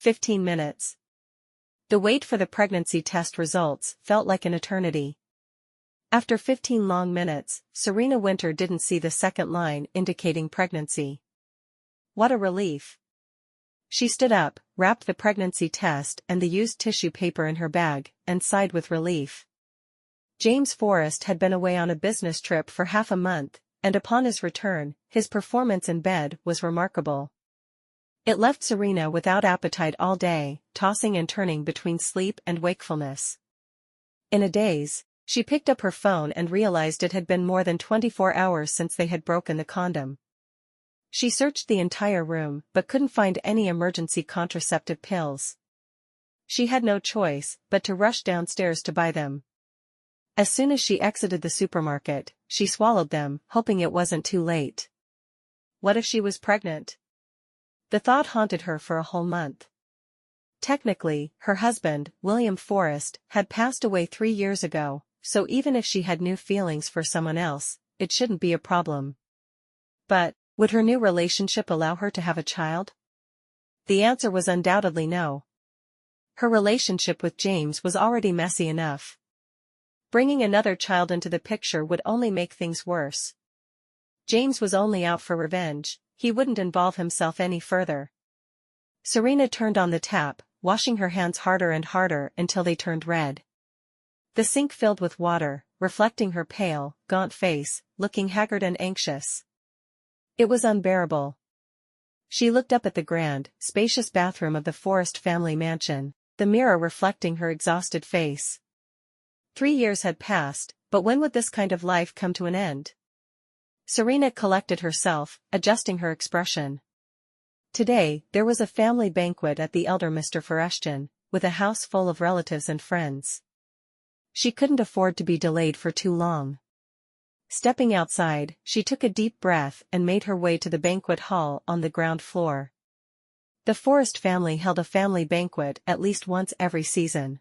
15 minutes. The wait for the pregnancy test results felt like an eternity. After 15 long minutes, Serena Winter didn't see the second line indicating pregnancy. What a relief. She stood up, wrapped the pregnancy test and the used tissue paper in her bag, and sighed with relief. James Forrest had been away on a business trip for half a month, and upon his return, his performance in bed was remarkable. It left Serena without appetite all day, tossing and turning between sleep and wakefulness. In a daze, she picked up her phone and realized it had been more than 24 hours since they had broken the condom. She searched the entire room but couldn't find any emergency contraceptive pills. She had no choice but to rush downstairs to buy them. As soon as she exited the supermarket, she swallowed them, hoping it wasn't too late. What if she was pregnant? The thought haunted her for a whole month. Technically, her husband, William Forrest, had passed away 3 years ago, so even if she had new feelings for someone else, it shouldn't be a problem. But, would her new relationship allow her to have a child? The answer was undoubtedly no. Her relationship with James was already messy enough. Bringing another child into the picture would only make things worse. James was only out for revenge. He wouldn't involve himself any further. Serena turned on the tap, washing her hands harder and harder until they turned red. The sink filled with water, reflecting her pale, gaunt face, looking haggard and anxious. It was unbearable. She looked up at the grand, spacious bathroom of the Forrest family mansion, the mirror reflecting her exhausted face. 3 years had passed, but when would this kind of life come to an end? Serena collected herself, adjusting her expression. Today, there was a family banquet at the elder Mr. Forreston, with a house full of relatives and friends. She couldn't afford to be delayed for too long. Stepping outside, she took a deep breath and made her way to the banquet hall on the ground floor. The Forrest family held a family banquet at least once every season.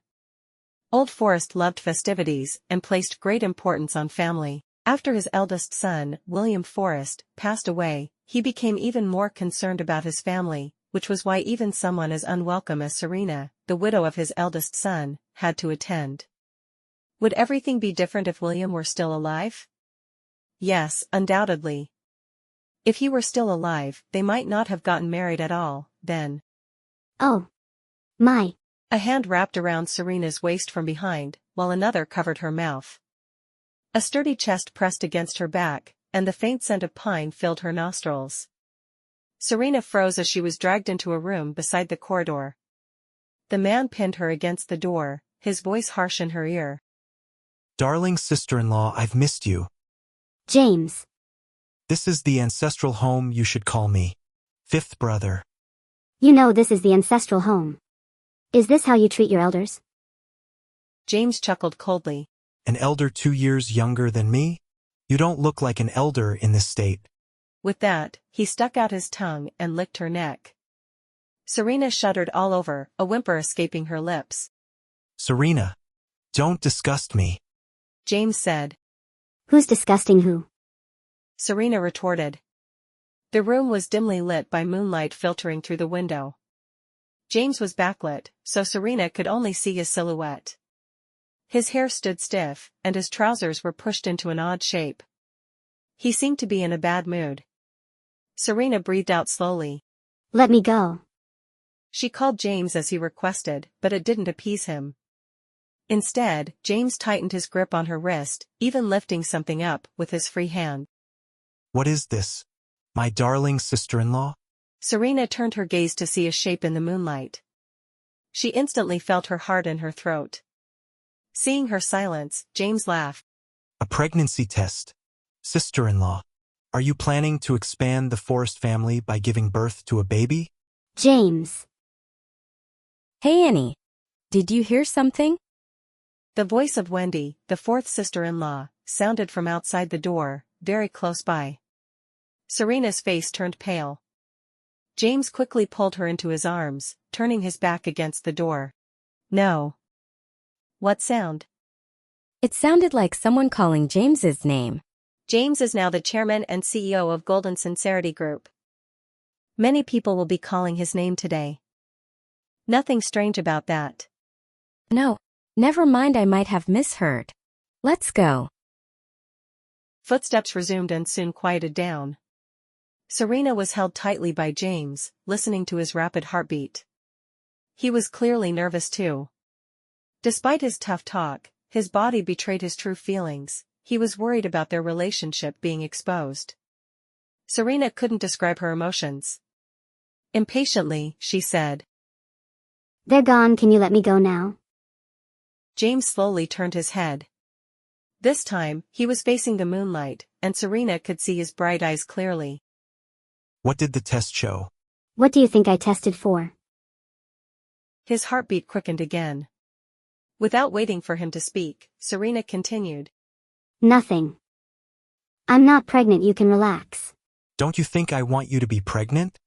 Old Forrest loved festivities and placed great importance on family. After his eldest son, William Forrest, passed away, he became even more concerned about his family, which was why even someone as unwelcome as Serena, the widow of his eldest son, had to attend. Would everything be different if William were still alive? Yes, undoubtedly. If he were still alive, they might not have gotten married at all, then. Oh. My. A hand wrapped around Serena's waist from behind, while another covered her mouth. A sturdy chest pressed against her back, and the faint scent of pine filled her nostrils. Serena froze as she was dragged into a room beside the corridor. The man pinned her against the door, his voice harsh in her ear. Darling sister-in-law, I've missed you. James. This is the ancestral home you should call me. Fifth brother. You know this is the ancestral home. Is this how you treat your elders? James chuckled coldly. An elder 2 years younger than me? You don't look like an elder in this state. With that, he stuck out his tongue and licked her neck. Serena shuddered all over, a whimper escaping her lips. Serena, don't disgust me. James said. Who's disgusting who? Serena retorted. The room was dimly lit by moonlight filtering through the window. James was backlit, so Serena could only see his silhouette. His hair stood stiff, and his trousers were pushed into an odd shape. He seemed to be in a bad mood. Serena breathed out slowly. Let me go. She called James as he requested, but it didn't appease him. Instead, James tightened his grip on her wrist, even lifting something up with his free hand. What is this? My darling sister-in-law? Serena turned her gaze to see a shape in the moonlight. She instantly felt her heart in her throat. Seeing her silence, James laughed. A pregnancy test. Sister-in-law. Are you planning to expand the Forrest family by giving birth to a baby? James. Hey Annie. Did you hear something? The voice of Wendy, the fourth sister-in-law, sounded from outside the door, very close by. Serena's face turned pale. James quickly pulled her into his arms, turning his back against the door. No. What sound? It sounded like someone calling James's name. James is now the chairman and CEO of Golden Sincerity Group. Many people will be calling his name today. Nothing strange about that. No, never mind, I might have misheard. Let's go. Footsteps resumed and soon quieted down. Serena was held tightly by James, listening to his rapid heartbeat. He was clearly nervous too. Despite his tough talk, his body betrayed his true feelings. He was worried about their relationship being exposed. Serena couldn't describe her emotions. Impatiently, she said, They're gone, can you let me go now? James slowly turned his head. This time, he was facing the moonlight, and Serena could see his bright eyes clearly. What did the test show? What do you think I tested for? His heartbeat quickened again. Without waiting for him to speak, Serena continued. Nothing. I'm not pregnant, you can relax. Don't you think I want you to be pregnant?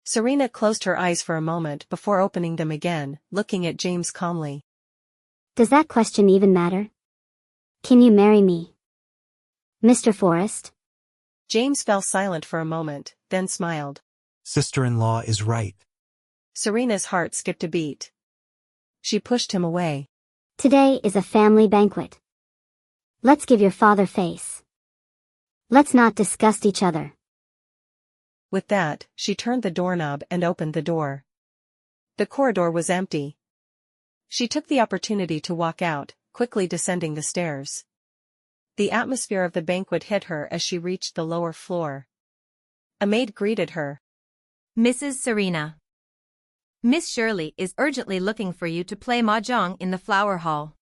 Serena closed her eyes for a moment before opening them again, looking at James calmly. Does that question even matter? Can you marry me? Mr. Forrest? James fell silent for a moment, then smiled. Sister-in-law is right. Serena's heart skipped a beat. She pushed him away. Today is a family banquet. Let's give your father face. Let's not disgust each other. With that, she turned the doorknob and opened the door. The corridor was empty. She took the opportunity to walk out, quickly descending the stairs. The atmosphere of the banquet hit her as she reached the lower floor. A maid greeted her. Mrs. Serena. Miss Shirley is urgently looking for you to play mahjong in the flower hall.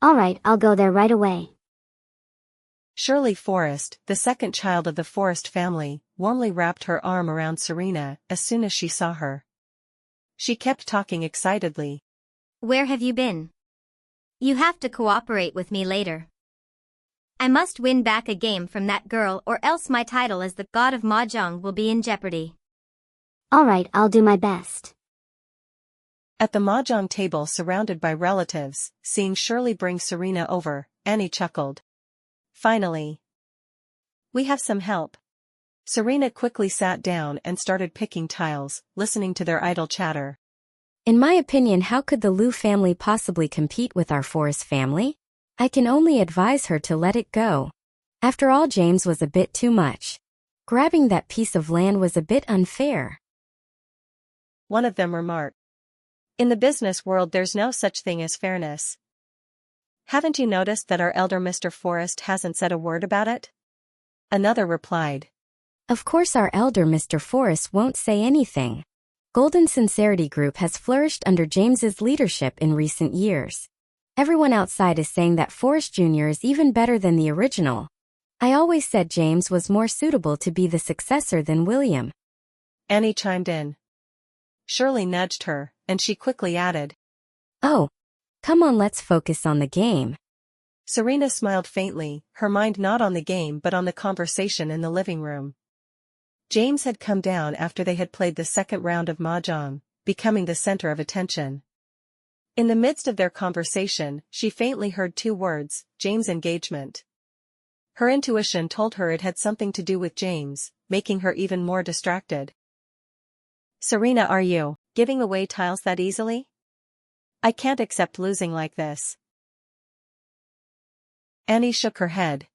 All right, I'll go there right away. Shirley Forrest, the second child of the Forrest family, warmly wrapped her arm around Serena as soon as she saw her. She kept talking excitedly. Where have you been? You have to cooperate with me later. I must win back a game from that girl or else my title as the god of mahjong will be in jeopardy. All right, I'll do my best. At the mahjong table surrounded by relatives, seeing Shirley bring Serena over, Annie chuckled. Finally. We have some help. Serena quickly sat down and started picking tiles, listening to their idle chatter. In my opinion, how could the Liu family possibly compete with our Forrest family? I can only advise her to let it go. After all, James was a bit too much. Grabbing that piece of land was a bit unfair. One of them remarked. In the business world there's no such thing as fairness. Haven't you noticed that our elder Mr. Forrest hasn't said a word about it? Another replied. Of course our elder Mr. Forrest won't say anything. Golden Sincerity Group has flourished under James's leadership in recent years. Everyone outside is saying that Forrest Jr. is even better than the original. I always said James was more suitable to be the successor than William. Annie chimed in. Shirley nudged her, and she quickly added. Oh, come on, let's focus on the game. Serena smiled faintly, her mind not on the game but on the conversation in the living room. James had come down after they had played the second round of mahjong, becoming the center of attention. In the midst of their conversation, she faintly heard two words, James' engagement. Her intuition told her it had something to do with James, making her even more distracted. Serena, are you giving away tiles that easily? I can't accept losing like this. Annie shook her head.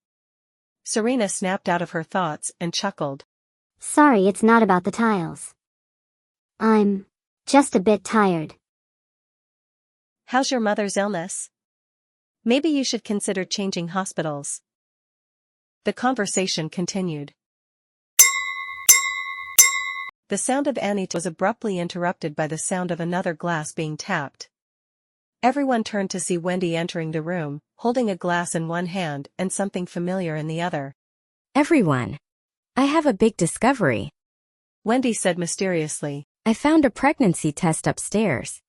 Serena snapped out of her thoughts and chuckled. Sorry, it's not about the tiles. I'm just a bit tired. How's your mother's illness? Maybe you should consider changing hospitals. The conversation continued. The sound of Annie was abruptly interrupted by the sound of another glass being tapped. Everyone turned to see Wendy entering the room, holding a glass in one hand and something familiar in the other. Everyone. I have a big discovery. Wendy said mysteriously. I found a pregnancy test upstairs.